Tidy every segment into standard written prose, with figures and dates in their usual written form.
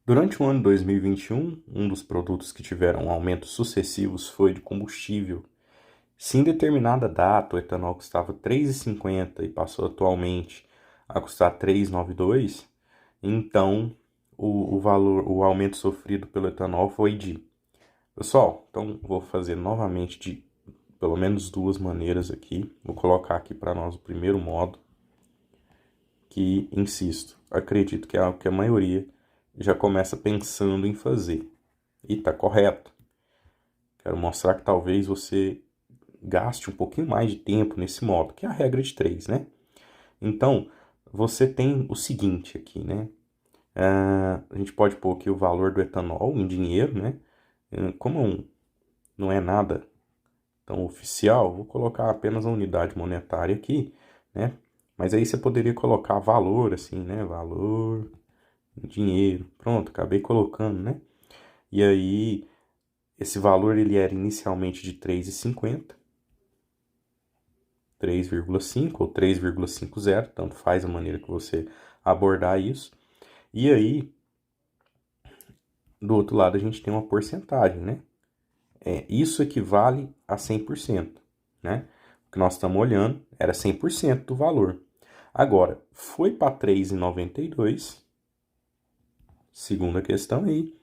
Durante o ano 2021, um dos produtos que tiveram aumentos sucessivos foi de combustível. Se em determinada data o etanol custava R$ 3,50 e passou atualmente a custar 3,92, então o aumento sofrido pelo etanol foi de... Pessoal, então vou fazer novamente de pelo menos duas maneiras aqui. Vou colocar aqui para nós o primeiro modo, que, insisto, acredito que é algo que a maioria já começa pensando em fazer. E tá correto. Quero mostrar que talvez você gaste um pouquinho mais de tempo nesse modo, que é a regra de 3, né? Então, você tem o seguinte aqui, né? A gente pode pôr aqui o valor do etanol em dinheiro, né? Como não é nada tão oficial, vou colocar apenas a unidade monetária aqui, né? Mas aí você poderia colocar valor, assim, né? Valor, dinheiro. Pronto, acabei colocando, né? E aí, esse valor ele era inicialmente de 3,50, 3,5 ou 3,50, tanto faz a maneira que você abordar isso. E aí, do outro lado, a gente tem uma porcentagem, né? Isso equivale a 100%, né? O que nós estamos olhando era 100% do valor. Agora, foi para 3,92, segunda questão aí,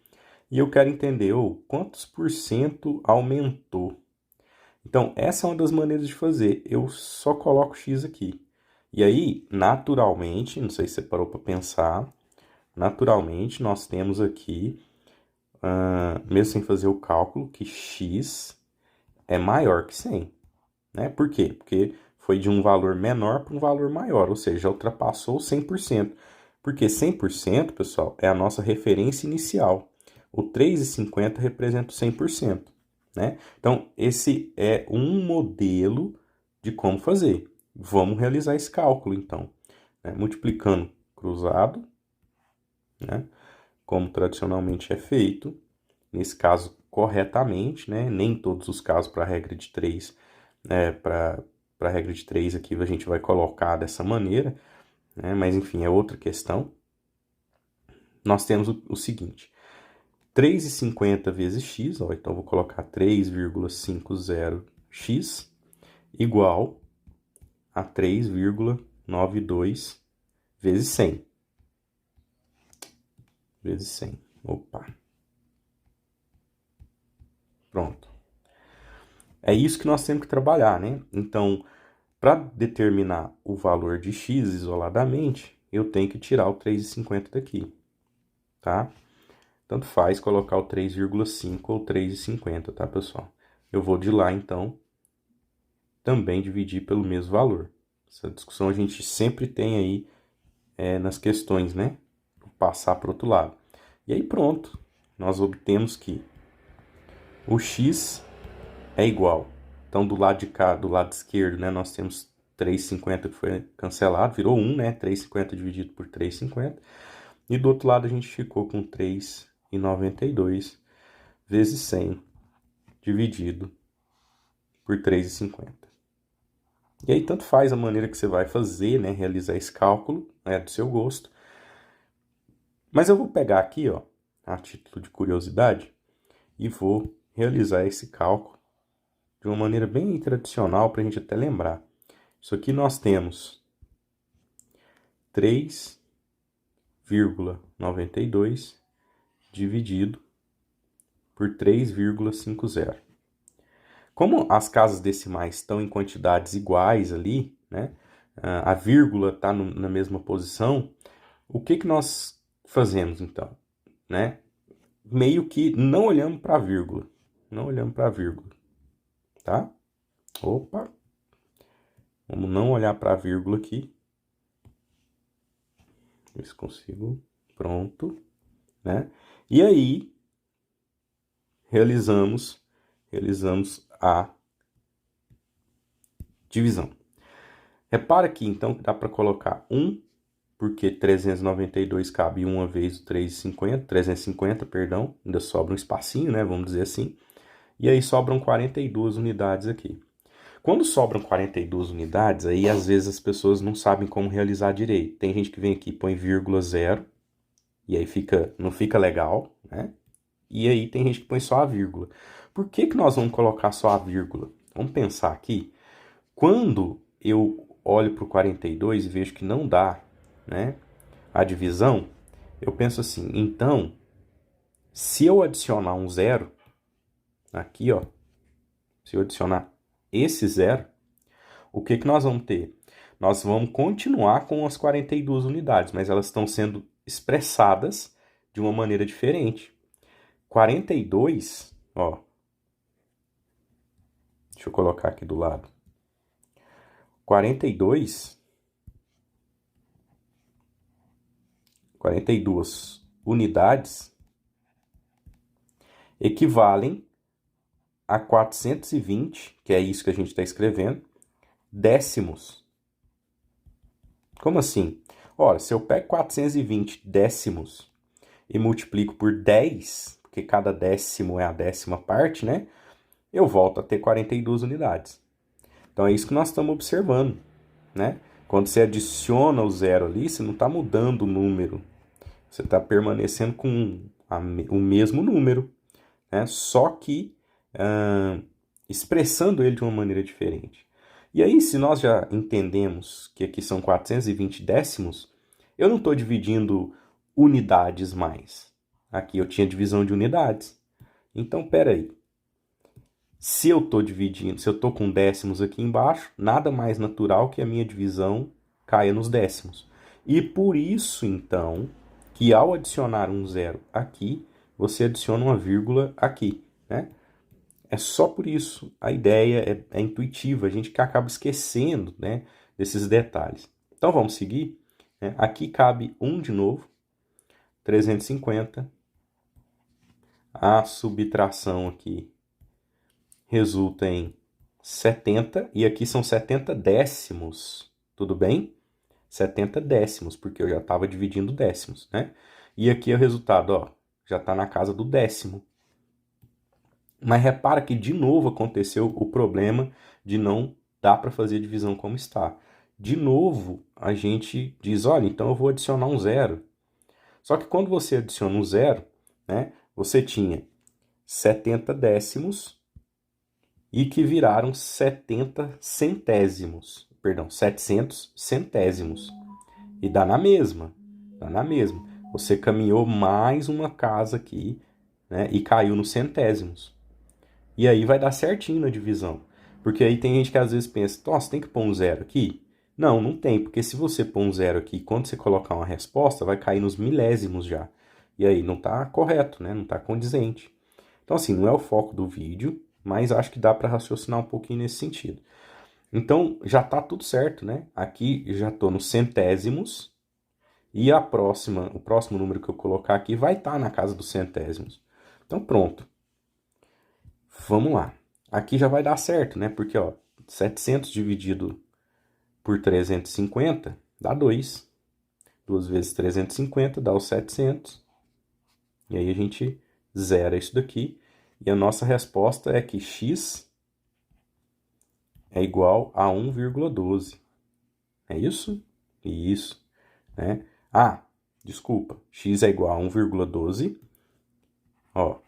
e eu quero entender quantos por cento aumentou. Então, essa é uma das maneiras de fazer. Eu só coloco X aqui. E aí, naturalmente, não sei se você parou para pensar, naturalmente nós temos aqui, mesmo sem fazer o cálculo, que X é maior que 100. Né? Por quê? Porque foi de um valor menor para um valor maior, ou seja, ultrapassou 100%. Porque 100%, pessoal, é a nossa referência inicial. O 3,50 representa o 100%. Né? Então, esse é um modelo de como fazer. Vamos realizar esse cálculo, então. Né? Multiplicando cruzado, né? Como tradicionalmente é feito, nesse caso corretamente, né? Nem todos os casos para a regra de 3, para a regra de 3 aqui a gente vai colocar dessa maneira, né? Mas enfim, é outra questão. Nós temos o seguinte, 3,50 vezes x, ó, então vou colocar 3,50x igual a 3,92 vezes 100. Vezes 100. Opa. Pronto. É isso que nós temos que trabalhar, né? Então, para determinar o valor de x isoladamente, eu tenho que tirar o 3,50 daqui, tá? Tanto faz colocar o 3,5 ou 3,50, tá, pessoal? Eu vou de lá, então, também dividir pelo mesmo valor. Essa discussão a gente sempre tem aí nas questões, né? Vou passar para o outro lado. E aí pronto, nós obtemos que o x é igual. Então, do lado de cá, do lado esquerdo, né, nós temos 3,50 que foi cancelado, virou 1, né? 3,50 dividido por 3,50. E do outro lado a gente ficou com 3,92 vezes 100 dividido por 3,50. E aí tanto faz a maneira que você vai fazer, né, realizar esse cálculo, é do seu gosto. Mas eu vou pegar aqui, ó, a título de curiosidade, e vou realizar esse cálculo de uma maneira bem tradicional para a gente até lembrar. Isso aqui nós temos 3,92 dividido por 3,50. Como as casas decimais estão em quantidades iguais ali, né? A vírgula está na mesma posição, o que nós fazemos então? Né? Meio que não olhamos para a vírgula. Não olhamos para a vírgula. Tá? Opa! Vamos não olhar para a vírgula aqui. Ver se consigo. Pronto. Né? E aí, realizamos a divisão. Repara aqui, então, que dá para colocar 1, porque 392 cabe uma vez o 350, perdão, ainda sobra um espacinho, né, vamos dizer assim. E aí sobram 42 unidades aqui. Quando sobram 42 unidades, aí às vezes as pessoas não sabem como realizar direito. Tem gente que vem aqui e põe vírgula zero, E aí não fica legal, né? E aí tem gente que põe só a vírgula. Por que que nós vamos colocar só a vírgula? Vamos pensar aqui. Quando eu olho para o 42 e vejo que não dá, né, a divisão, eu penso assim, então, se eu adicionar um zero, aqui, ó, se eu adicionar esse zero, o que que nós vamos ter? Nós vamos continuar com as 42 unidades, mas elas estão sendo expressadas de uma maneira diferente. 42, ó, deixa eu colocar aqui do lado. 42 unidades equivalem a 420, que é isso que a gente está escrevendo, décimos. Como assim? Ora, se eu pego 420 décimos e multiplico por 10, porque cada décimo é a décima parte, né? Eu volto a ter 42 unidades. Então é isso que nós estamos observando, né? Quando você adiciona o zero ali, você não está mudando o número. Você está permanecendo com o mesmo número, né? Só que expressando ele de uma maneira diferente. E aí, se nós já entendemos que aqui são 420 décimos, eu não estou dividindo unidades mais. Aqui eu tinha divisão de unidades. Então, peraí. Se eu estou dividindo, se eu estou com décimos aqui embaixo, nada mais natural que a minha divisão caia nos décimos. E por isso, então, que ao adicionar um zero aqui, você adiciona uma vírgula aqui, né? É só por isso. A ideia é intuitiva, a gente que acaba esquecendo, né, desses detalhes. Então vamos seguir. Né? Aqui cabe 1 de novo, 350. A subtração aqui resulta em 70, e aqui são 70 décimos, tudo bem? 70 décimos, porque eu já estava dividindo décimos, né? E aqui é o resultado, ó, já está na casa do décimo. Mas repara que de novo aconteceu o problema de não dar para fazer a divisão como está. De novo, a gente diz, olha, então eu vou adicionar um zero. Só que quando você adiciona um zero, né, você tinha 70 décimos e que viraram 70 centésimos. Perdão, 700 centésimos. E dá na mesma. Dá na mesma. Você caminhou mais uma casa aqui, né, e caiu nos centésimos. E aí vai dar certinho na divisão. Porque aí tem gente que às vezes pensa, nossa, tem que pôr um zero aqui? Não, não tem, porque se você pôr um zero aqui, quando você colocar uma resposta, vai cair nos milésimos já. E aí não está correto, né? Não está condizente. Então, assim, não é o foco do vídeo, mas acho que dá para raciocinar um pouquinho nesse sentido. Então, já está tudo certo, né? Aqui já estou nos centésimos, e o próximo número que eu colocar aqui vai estar na casa dos centésimos. Então, pronto. Vamos lá. Aqui já vai dar certo, né? Porque, ó, 700 dividido por 350 dá 2. 2 vezes 350 dá os 700. E aí a gente zera isso daqui. E a nossa resposta é que x é igual a 1,12. É isso? Isso. Né? Ah, desculpa. X é igual a 1,12. Ó,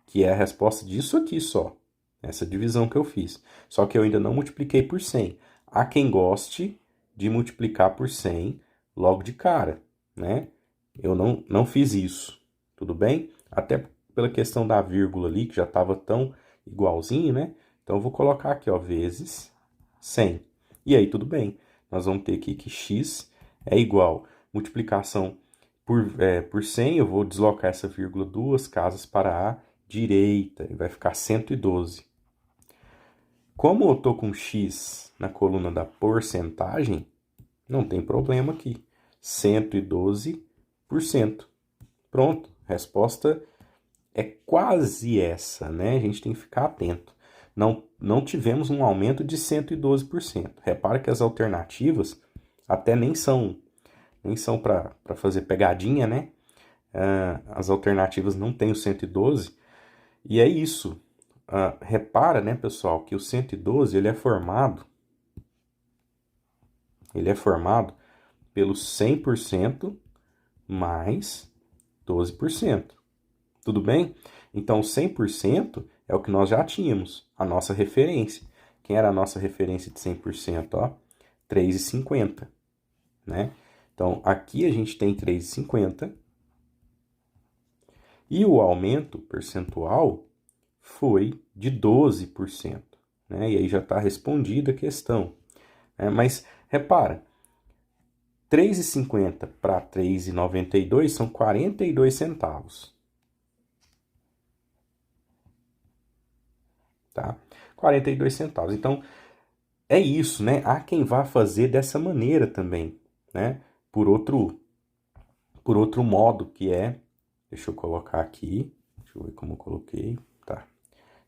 que é a resposta disso aqui só. Essa divisão que eu fiz. Só que eu ainda não multipliquei por 100. Há quem goste de multiplicar por 100 logo de cara, né? Eu não fiz isso, tudo bem? Até pela questão da vírgula ali, que já estava tão igualzinho, né? Então, eu vou colocar aqui, ó, vezes 100. E aí, tudo bem. Nós vamos ter aqui que x é igual multiplicação por 100. Eu vou deslocar essa vírgula 2 casas para a direita. E vai ficar 112. Como eu estou com x na coluna da porcentagem, não tem problema aqui. 112%. Pronto, resposta é quase essa, né? A gente tem que ficar atento. Não tivemos um aumento de 112%. Repara que as alternativas até nem são para fazer pegadinha, né? As alternativas não têm o 112. E é isso. Repara, né, pessoal, que o 112 ele é formado pelo 100% mais 12%. Tudo bem? Então, 100% é o que nós já tínhamos, a nossa referência. Quem era a nossa referência de 100%? Ó, 3,50, né? Então, aqui a gente tem 3,50 e o aumento percentual foi de 12%, né? E aí já está respondida a questão. Mas, repara, 3,50 para 3,92 são 42 centavos. Tá? 42 centavos. Então, é isso, né? Há quem vá fazer dessa maneira também, né? Por outro modo, que é... Deixa eu colocar aqui. Deixa eu ver como eu coloquei. Tá.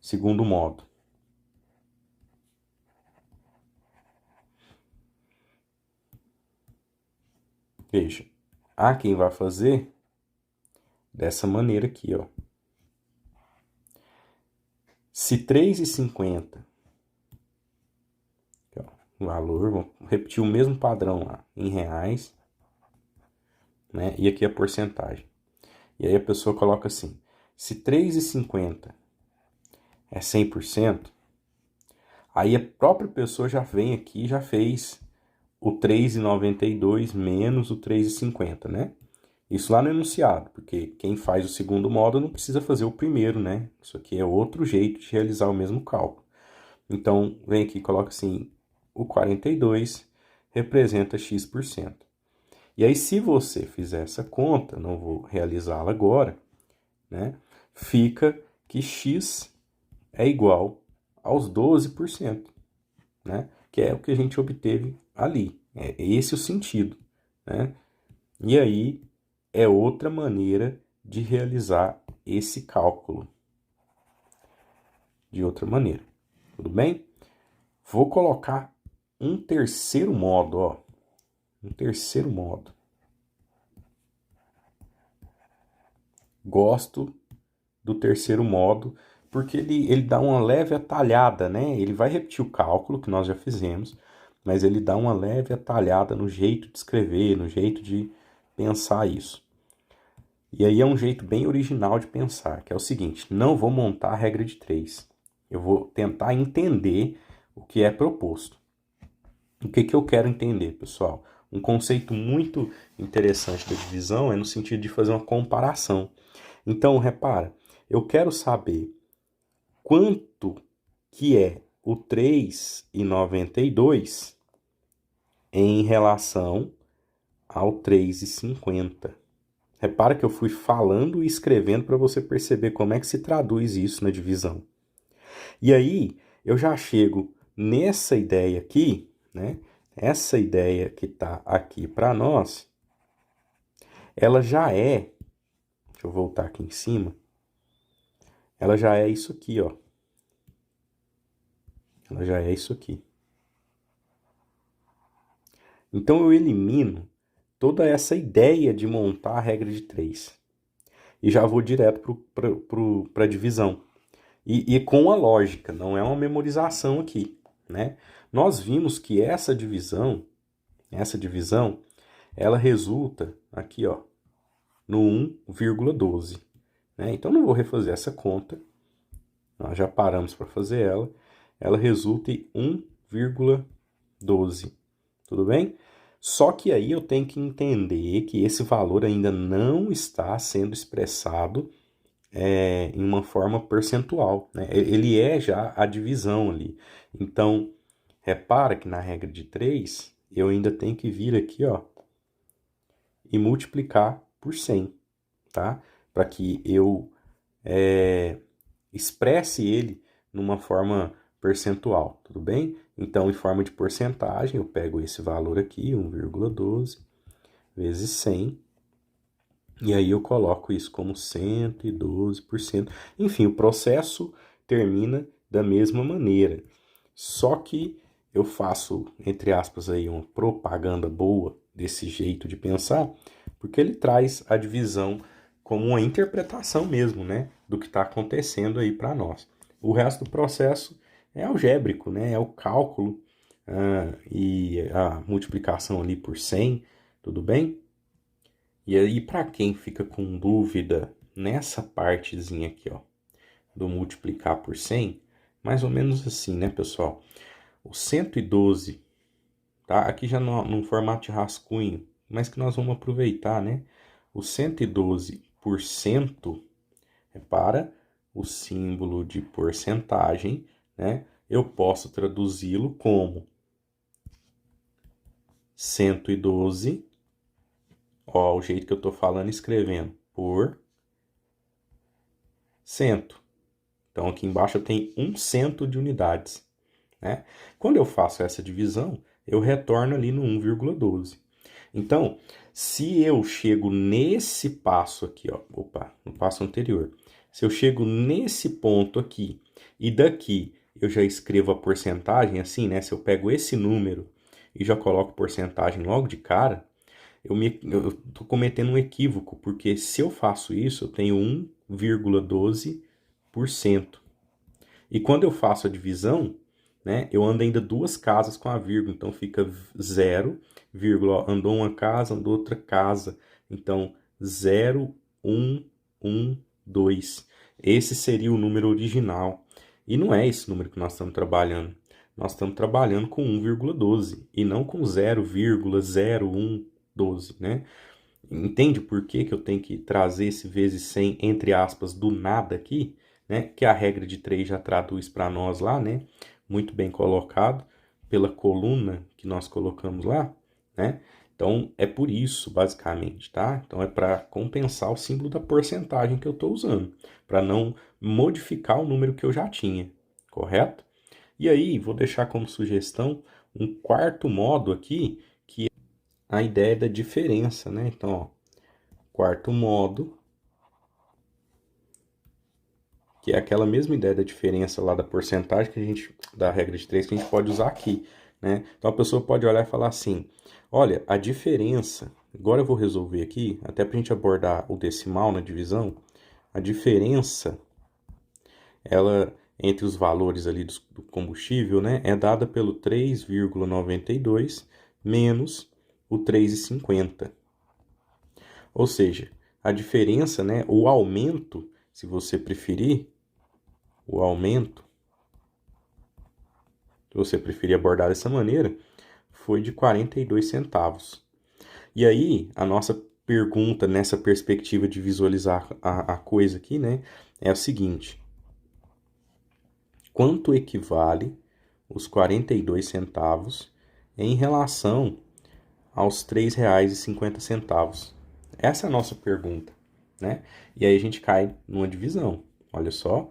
Segundo modo. Veja, há quem vá fazer dessa maneira aqui, ó. Se 3,50, o valor, vou repetir o mesmo padrão lá, em reais, né? E aqui a porcentagem. E aí a pessoa coloca assim, se 3,50 é 100%, aí a própria pessoa já vem aqui e já fez o 3,92 menos o 3,50, né? Isso lá no enunciado, porque quem faz o segundo modo não precisa fazer o primeiro, né? Isso aqui é outro jeito de realizar o mesmo cálculo. Então, vem aqui e coloca assim, o 42 representa X%. E aí, se você fizer essa conta, não vou realizá-la agora, né? Fica que X é igual aos 12%, né? Que é o que a gente obteve ali. É esse o sentido, né? E aí é outra maneira de realizar esse cálculo. De outra maneira, tudo bem? Vou colocar um terceiro modo, ó. Um terceiro modo. Gosto do terceiro modo porque ele dá uma leve atalhada, né? Ele vai repetir o cálculo que nós já fizemos, mas ele dá uma leve atalhada no jeito de escrever, no jeito de pensar isso. E aí é um jeito bem original de pensar, que é o seguinte, não vou montar a regra de 3. Eu vou tentar entender o que é proposto. O que eu quero entender, pessoal? Um conceito muito interessante da divisão é no sentido de fazer uma comparação. Então, repara, eu quero saber quanto que é o 3,92 em relação ao 3,50. Repara que eu fui falando e escrevendo para você perceber como é que se traduz isso na divisão. E aí, eu já chego nessa ideia aqui, né? Essa ideia que está aqui para nós, ela já é, deixa eu voltar aqui em cima, ela já é isso aqui, ó. Ela já é isso aqui. Então eu elimino toda essa ideia de montar a regra de 3. E já vou direto para a divisão. E com a lógica, não é uma memorização aqui, né? Nós vimos que essa divisão, ela resulta aqui, ó, no 1,12. Né? Então não vou refazer essa conta, nós já paramos para fazer ela. Ela resulta em 1,12. Tudo bem? Só que aí eu tenho que entender que esse valor ainda não está sendo expressado em uma forma percentual, né? Ele é já a divisão ali. Então, repara que na regra de 3, eu ainda tenho que vir aqui, ó, e multiplicar por 100, tá? Para que eu expresse ele numa forma percentual, tudo bem? Então, em forma de porcentagem, eu pego esse valor aqui, 1,12 vezes 100, e aí eu coloco isso como 112%. Enfim, o processo termina da mesma maneira. Só que eu faço, entre aspas, aí uma propaganda boa desse jeito de pensar, porque ele traz a divisão como uma interpretação mesmo, né, do que está acontecendo aí para nós. O resto do processo é algébrico, né, é o cálculo e a multiplicação ali por 100, tudo bem? E aí, para quem fica com dúvida nessa partezinha aqui, ó, do multiplicar por 100, mais ou menos assim, né, pessoal? O 112, tá? Aqui já no formato de rascunho, mas que nós vamos aproveitar, né? O 112% é para o símbolo de porcentagem, né? Eu posso traduzi-lo como 112, ó, o jeito que eu estou falando e escrevendo, por cento. Então, aqui embaixo eu tenho 1 cento de unidades, né? Quando eu faço essa divisão, eu retorno ali no 1,12. Então, se eu chego nesse passo aqui, ó, opa, no passo anterior, se eu chego nesse ponto aqui e daqui eu já escrevo a porcentagem assim, né? Se eu pego esse número e já coloco porcentagem logo de cara, eu tô cometendo um equívoco, porque se eu faço isso, eu tenho 1,12%. E quando eu faço a divisão, né, eu ando ainda duas casas com a vírgula, então fica 0, vírgula, ó, andou uma casa, andou outra casa. Então, 0, 1, 1, 2. Esse seria o número original. E não é esse número que nós estamos trabalhando. Nós estamos trabalhando com 1,12 e não com 0,0112, né? Entende por que que eu tenho que trazer esse vezes 100, entre aspas, do nada aqui, né? Que a regra de 3 já traduz para nós lá, né? Muito bem colocado pela coluna que nós colocamos lá, né? Então, é por isso, basicamente, tá? Então, é para compensar o símbolo da porcentagem que eu estou usando, para não modificar o número que eu já tinha, correto? E aí, vou deixar como sugestão um quarto modo aqui, que é a ideia da diferença, né? Então, ó, quarto modo, que é aquela mesma ideia da diferença lá da porcentagem que a gente, da regra de 3 que a gente pode usar aqui, né? Então a pessoa pode olhar e falar assim: olha, a diferença, agora eu vou resolver aqui, até para a gente abordar o decimal na divisão, a diferença, ela entre os valores ali do combustível, né, é dada pelo 3,92 menos o 3,50. Ou seja, a diferença, né, o aumento, se você preferir, o aumento, se você preferir abordar dessa maneira, foi de 42 centavos. E aí, a nossa pergunta nessa perspectiva de visualizar a coisa aqui, né, é a seguinte: quanto equivale os 42 centavos em relação aos R$ 3,50? Essa é a nossa pergunta, né? E aí a gente cai numa divisão. Olha só,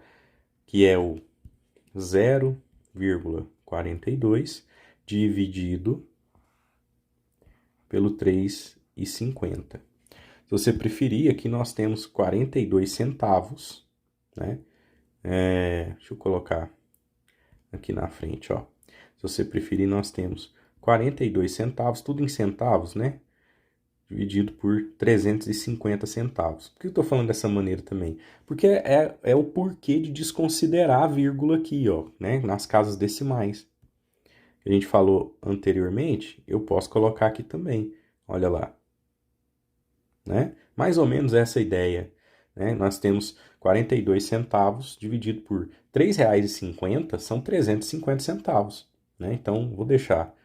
que é o 0,42 dividido pelo 3,50. Se você preferir, aqui nós temos 42 centavos, né? Deixa eu colocar aqui na frente, ó. Se você preferir, nós temos 42 centavos, tudo em centavos, né? Dividido por 350 centavos. Por que eu estou falando dessa maneira também? Porque é o porquê de desconsiderar a vírgula aqui, ó, né? Nas casas decimais. Que a gente falou anteriormente, eu posso colocar aqui também. Olha lá. Né? Mais ou menos essa ideia. Né? Nós temos 42 centavos dividido por R$ 3,50 são 350 centavos. Né? Então, vou deixar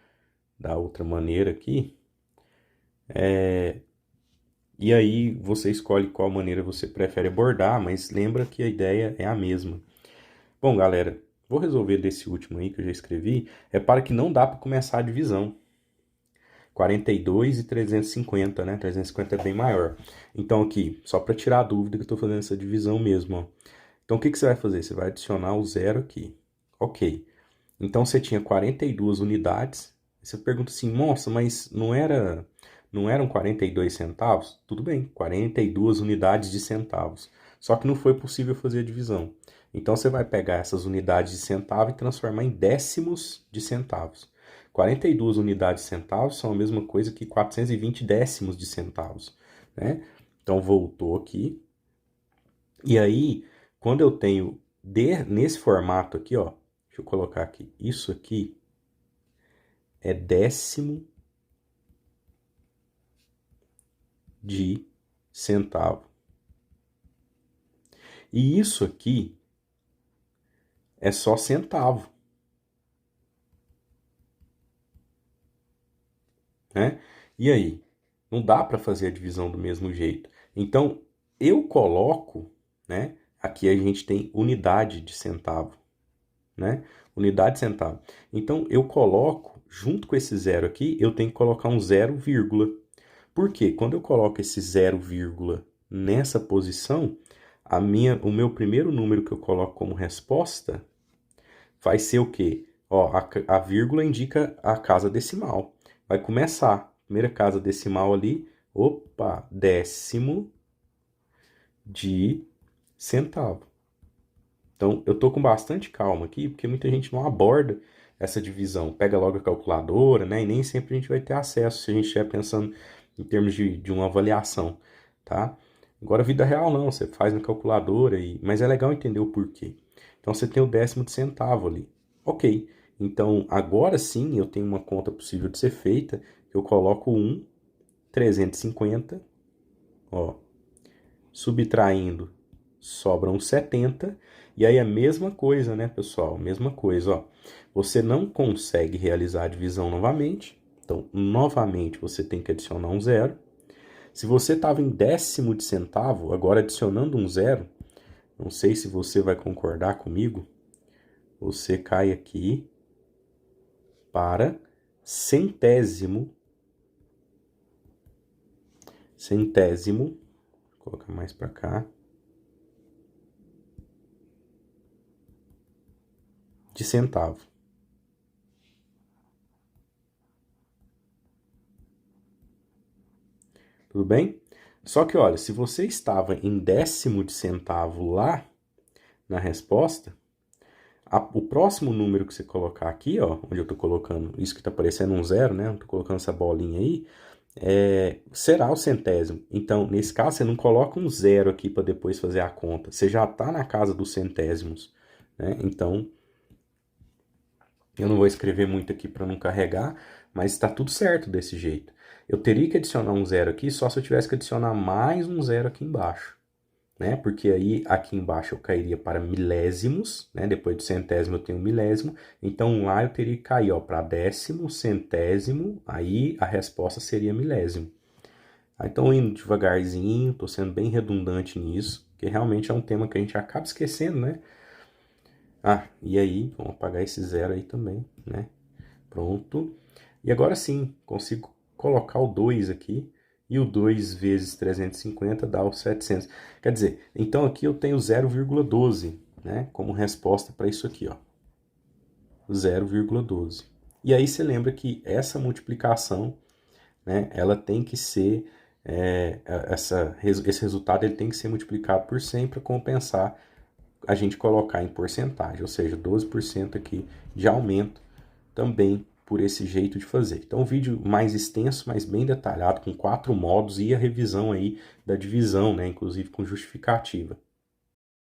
da outra maneira aqui. E aí você escolhe qual maneira você prefere abordar, mas lembra que a ideia é a mesma. Bom, galera, vou resolver desse último aí que eu já escrevi. É para que não dá para começar a divisão. 42 e 350, né? 350 é bem maior. Então aqui, só para tirar a dúvida que eu estou fazendo essa divisão mesmo, ó. Então o que você vai fazer? Você vai adicionar o zero aqui. Ok. Então você tinha 42 unidades. Você pergunta assim, nossa, mas não eram 42 centavos? Tudo bem, 42 unidades de centavos. Só que não foi possível fazer a divisão. Então você vai pegar essas unidades de centavo e transformar em décimos de centavos. 42 unidades de centavos são a mesma coisa que 420 décimos de centavos, né? Então voltou aqui. E aí, quando eu tenho nesse formato aqui, ó, deixa eu colocar aqui, isso aqui é décimo de centavo. E isso aqui é só centavo, né? E aí? Não dá para fazer a divisão do mesmo jeito. Então, eu coloco, né? Aqui a gente tem unidade de centavo, né? Unidade de centavo. Então, eu coloco, junto com esse zero aqui, eu tenho que colocar um zero, vírgula. Por quê? Quando eu coloco esse zero, vírgula nessa posição, o meu primeiro número que eu coloco como resposta vai ser o quê? Ó, a vírgula indica a casa decimal. Vai começar. Primeira casa decimal ali. Opa, décimo de centavo. Então, eu estou com bastante calma aqui, porque muita gente não aborda essa divisão. Pega logo a calculadora, né? E nem sempre a gente vai ter acesso se a gente estiver pensando em termos de uma avaliação, tá? Agora, vida real não, você faz na calculadora, mas é legal entender o porquê. Então, você tem o décimo de centavo ali. Ok, então agora sim eu tenho uma conta possível de ser feita. Eu coloco 350, ó, subtraindo, sobram 70. E aí a mesma coisa, né, pessoal? Mesma coisa, ó. Você não consegue realizar a divisão novamente. Então, novamente, você tem que adicionar um zero. Se você estava em décimo de centavo, agora adicionando um zero, não sei se você vai concordar comigo, você cai aqui para centésimo, vou colocar mais para cá, de centavo. Tudo bem? Só que, olha, se você estava em décimo de centavo lá na resposta, o próximo número que você colocar aqui, ó, onde eu estou colocando isso que está parecendo um zero, né? Eu estou colocando essa bolinha aí, será o centésimo. Então, nesse caso, você não coloca um zero aqui para depois fazer a conta. Você já está na casa dos centésimos, né? Então, eu não vou escrever muito aqui para não carregar, mas está tudo certo desse jeito. Eu teria que adicionar um zero aqui só se eu tivesse que adicionar mais um zero aqui embaixo, né? Porque aí aqui embaixo eu cairia para milésimos, né? Depois do centésimo eu tenho milésimo, então lá eu teria que cair, ó, para décimo, centésimo, aí a resposta seria milésimo. Então indo devagarzinho, tô sendo bem redundante nisso, que realmente é um tema que a gente acaba esquecendo, né? Ah, e aí, vamos apagar esse zero aí também, né? Pronto. E agora sim, consigo colocar o 2 aqui. E o 2 vezes 350 dá o 700. Quer dizer, então aqui eu tenho 0,12, né? Como resposta para isso aqui, ó. 0,12. E aí você lembra que essa multiplicação, né? Ela tem que ser... esse resultado ele tem que ser multiplicado por 100 para compensar a gente colocar em porcentagem, ou seja, 12% aqui de aumento também por esse jeito de fazer. Então, um vídeo mais extenso, mas bem detalhado, com 4 modos e a revisão aí da divisão, né, inclusive com justificativa.